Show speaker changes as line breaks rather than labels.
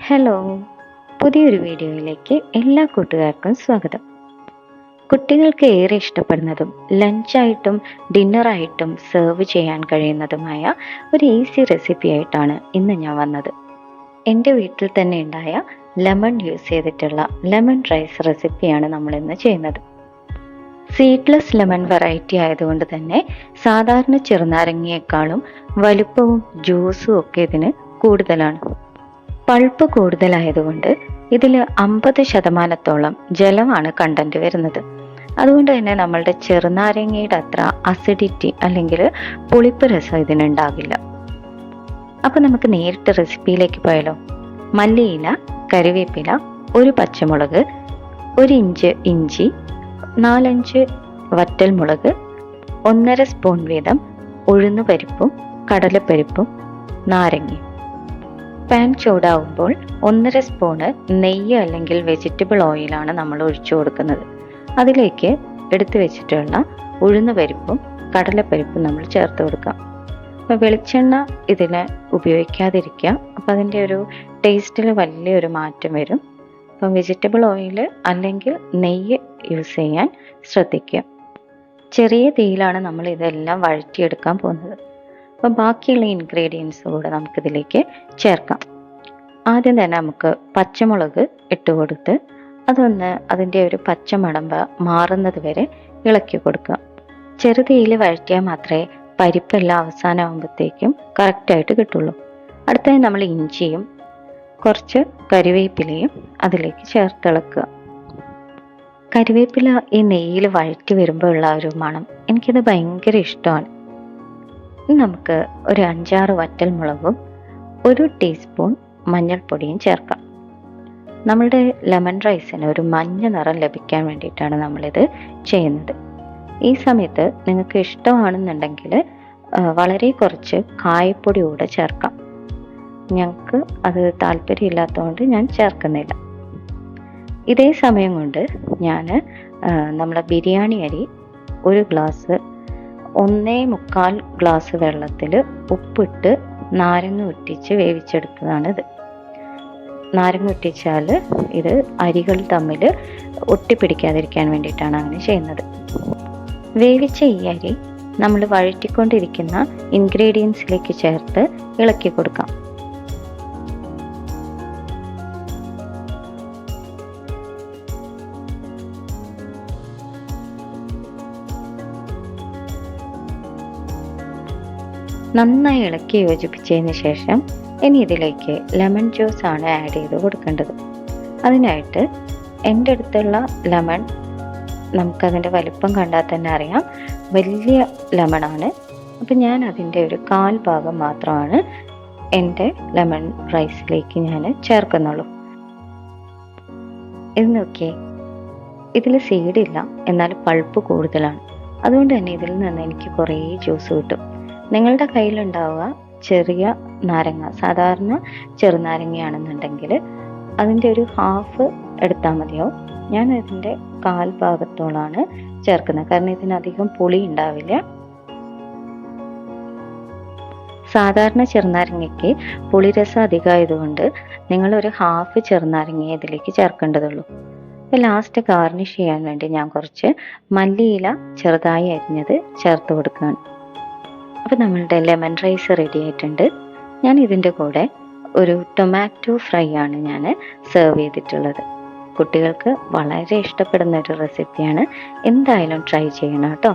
Hello, പുതിയൊരു വീഡിയോയിലേക്ക് എല്ലാ കൂട്ടുകാർക്കും സ്വാഗതം. കുട്ടികൾക്ക് ഏറെ ഇഷ്ടപ്പെടുന്നതും ലഞ്ചായിട്ടും ഡിന്നറായിട്ടും സെർവ് ചെയ്യാൻ കഴിയുന്നതുമായ ഒരു ഈസി റെസിപ്പി ആയിട്ടാണ് ഇന്ന് ഞാൻ വന്നത്. എൻ്റെ വീട്ടിൽ തന്നെ ഉണ്ടായ ലെമൺ യൂസ് ചെയ്തിട്ടുള്ള ലെമൺ റൈസ് റെസിപ്പിയാണ് നമ്മളിന്ന് ചെയ്യുന്നത്. സീഡ്ലെസ് ലെമൺ വെറൈറ്റി ആയതുകൊണ്ട് തന്നെ സാധാരണ ചെറുനാരങ്ങയേക്കാളും വലുപ്പവും ജ്യൂസും ഒക്കെ ഇതിന് കൂടുതലാണ്. പൾപ്പ് കൂടുതലായതുകൊണ്ട് ഇതിൽ 50% ജലമാണ് കണ്ടന്റ് വരുന്നത്. അതുകൊണ്ട് തന്നെ നമ്മളുടെ ചെറുനാരങ്ങയുടെ അത്ര അസിഡിറ്റി അല്ലെങ്കിൽ പുളിപ്പ് രസം ഇതിനുണ്ടാകില്ല. അപ്പം നമുക്ക് നേരിട്ട് റെസിപ്പിയിലേക്ക് പോയാലോ. മല്ലിയില, കറിവേപ്പില, ഒരു പച്ചമുളക്, 1 ഇഞ്ച് ഇഞ്ചി, 4-5 വറ്റൽമുളക്, 1.5 സ്പൂൺ വീതം ഉഴുന്നുപരിപ്പും കടലപ്പരിപ്പും നാരങ്ങയും. പാൻ ചൂടാവുമ്പോൾ 1.5 സ്പൂണ് നെയ്യ് അല്ലെങ്കിൽ വെജിറ്റബിൾ ഓയിലാണ് നമ്മൾ ഒഴിച്ചു കൊടുക്കുന്നത്. അതിലേക്ക് എടുത്തു വെച്ചിട്ടുള്ള ഉഴുന്നുപരിപ്പും കടലപ്പരിപ്പും നമ്മൾ ചേർത്ത് കൊടുക്കാം. അപ്പോൾ വെളിച്ചെണ്ണ ഇതിന് ഉപയോഗിക്കാതിരിക്കുക. അപ്പോൾ അതിൻ്റെ ഒരു ടേസ്റ്റിൽ വലിയൊരു മാറ്റം വരും. അപ്പം വെജിറ്റബിൾ ഓയിൽ അല്ലെങ്കിൽ നെയ്യ് യൂസ് ചെയ്യാൻ ശ്രദ്ധിക്കുക. ചെറിയ തീയിലാണ് നമ്മൾ ഇതെല്ലാം വഴറ്റിയെടുക്കാൻ പോകുന്നത്. അപ്പം ബാക്കിയുള്ള ഇൻഗ്രീഡിയൻസ് കൂടെ നമുക്കിതിലേക്ക് ചേർക്കാം. ആദ്യം തന്നെ നമുക്ക് പച്ചമുളക് ഇട്ട് കൊടുത്ത് അതൊന്ന് അതിൻ്റെ ഒരു പച്ചമണം മാറുന്നത് വരെ ഇളക്കി കൊടുക്കുക. ചെറുതീയിൽ വഴറ്റിയാൽ മാത്രമേ പരിപ്പെല്ലാം അവസാനമാകുമ്പോഴത്തേക്കും കറക്റ്റായിട്ട് കിട്ടുള്ളൂ. അടുത്തത് നമ്മൾ ഇഞ്ചിയും കുറച്ച് കറിവേപ്പിലയും അതിലേക്ക് ചേർത്തിളക്കുക. കറിവേപ്പില ഈ നെയ്യിൽ വഴറ്റി വരുമ്പോൾ ഉള്ള ഒരു മണം എനിക്കിത് ഭയങ്കര ഇഷ്ടമാണ്. നമുക്ക് ഒരു 5-6 വറ്റൽമുളകും 1 ടീസ്പൂൺ മഞ്ഞൾപ്പൊടിയും ചേർക്കാം. നമ്മളുടെ ലെമൺ റൈസിന് ഒരു മഞ്ഞ നിറം ലഭിക്കാൻ വേണ്ടിയിട്ടാണ് നമ്മളിത് ചെയ്യുന്നത്. ഈ സമയത്ത് നിങ്ങൾക്ക് ഇഷ്ടമാണെന്നുണ്ടെങ്കിൽ വളരെ കുറച്ച് കായപ്പൊടി കൂടെ ചേർക്കാം. ഞങ്ങൾക്ക് അത് താല്പര്യമില്ലാത്തതുകൊണ്ട് ഞാൻ ചേർക്കുന്നില്ല. ഇതേ സമയം കൊണ്ട് ഞാൻ നമ്മളെ ബിരിയാണി അരി 1 ഗ്ലാസ് 1.25 ഗ്ലാസ് വെള്ളത്തിൽ ഉപ്പിട്ട് നാരങ്ങ ഉറ്റിച്ച് വേവിച്ചെടുത്തതാണിത്. നാരങ്ങ ഉറ്റിച്ചാൽ ഇത് അരികൾ തമ്മിൽ ഒട്ടിപ്പിടിക്കാതിരിക്കാൻ വേണ്ടിയിട്ടാണ് അങ്ങനെ ചെയ്യുന്നത്. വേവിച്ച ഈ അരി നമ്മൾ വഴറ്റിക്കൊണ്ടിരിക്കുന്ന ഇൻഗ്രീഡിയൻസിലേക്ക് ചേർത്ത് ഇളക്കി കൊടുക്കാം. നന്നായി ഇളക്കി യോജിപ്പിച്ചതിന് ശേഷം ഇനി ഇതിലേക്ക് ലെമൺ ജ്യൂസ് ആണ് ആഡ് ചെയ്ത് കൊടുക്കേണ്ടത്. അതിനായിട്ട് എൻ്റെ അടുത്തുള്ള ലെമൺ നമുക്കതിൻ്റെ വലിപ്പം കണ്ടാൽ തന്നെ അറിയാം, വലിയ ലെമണാണ്. അപ്പം ഞാൻ അതിൻ്റെ ഒരു 1/4 ഭാഗം മാത്രമാണ് എൻ്റെ ലെമൺ റൈസിലേക്ക് ഞാൻ ചേർക്കുന്നുള്ളൂ. ഇത് നോക്കിയേ, ഇതിൽ സീഡില്ല, എന്നാൽ പൾപ്പ് കൂടുതലാണ്. അതുകൊണ്ട് തന്നെ ഇതിൽ നിന്ന് എനിക്ക് കുറേ ജ്യൂസ് കിട്ടും. നിങ്ങളുടെ കയ്യിലുണ്ടാവുക ചെറിയ നാരങ്ങ, സാധാരണ ചെറുനാരങ്ങയാണെന്നുണ്ടെങ്കിൽ അതിൻ്റെ ഒരു 1/2 എടുത്താൽ മതിയാവും. ഞാൻ അതിൻ്റെ 1/4 ഭാഗത്തോളാണ് ചേർക്കുന്നത്, കാരണം ഇതിനധികം പുളി ഉണ്ടാവില്ല. സാധാരണ ചെറുനാരങ്ങയ്ക്ക് പുളിരസം അധികമായതുകൊണ്ട് നിങ്ങളൊരു 1/2 ചെറുനാരങ്ങയെ ഇതിലേക്ക് ചേർക്കേണ്ടതുള്ളൂ. അപ്പോൾ ലാസ്റ്റ് ഗാർണിഷ് ചെയ്യാൻ വേണ്ടി ഞാൻ കുറച്ച് മല്ലിയില ചെറുതായി അരിഞ്ഞത് ചേർത്ത് കൊടുക്കുകയാണ്. അപ്പോൾ നമ്മളുടെ ലെമൺ റൈസ് റെഡി ആയിട്ടുണ്ട്. ഞാൻ ഇതിൻ്റെ കൂടെ ഒരു ടൊമാറ്റോ ഫ്രൈ ആണ് ഞാൻ സെർവ് ചെയ്തിട്ടുള്ളത്. കുട്ടികൾക്ക് വളരെ ഇഷ്ടപ്പെടുന്ന ഒരു റെസിപ്പിയാണ്. എന്തായാലും ട്രൈ ചെയ്യണം കേട്ടോ.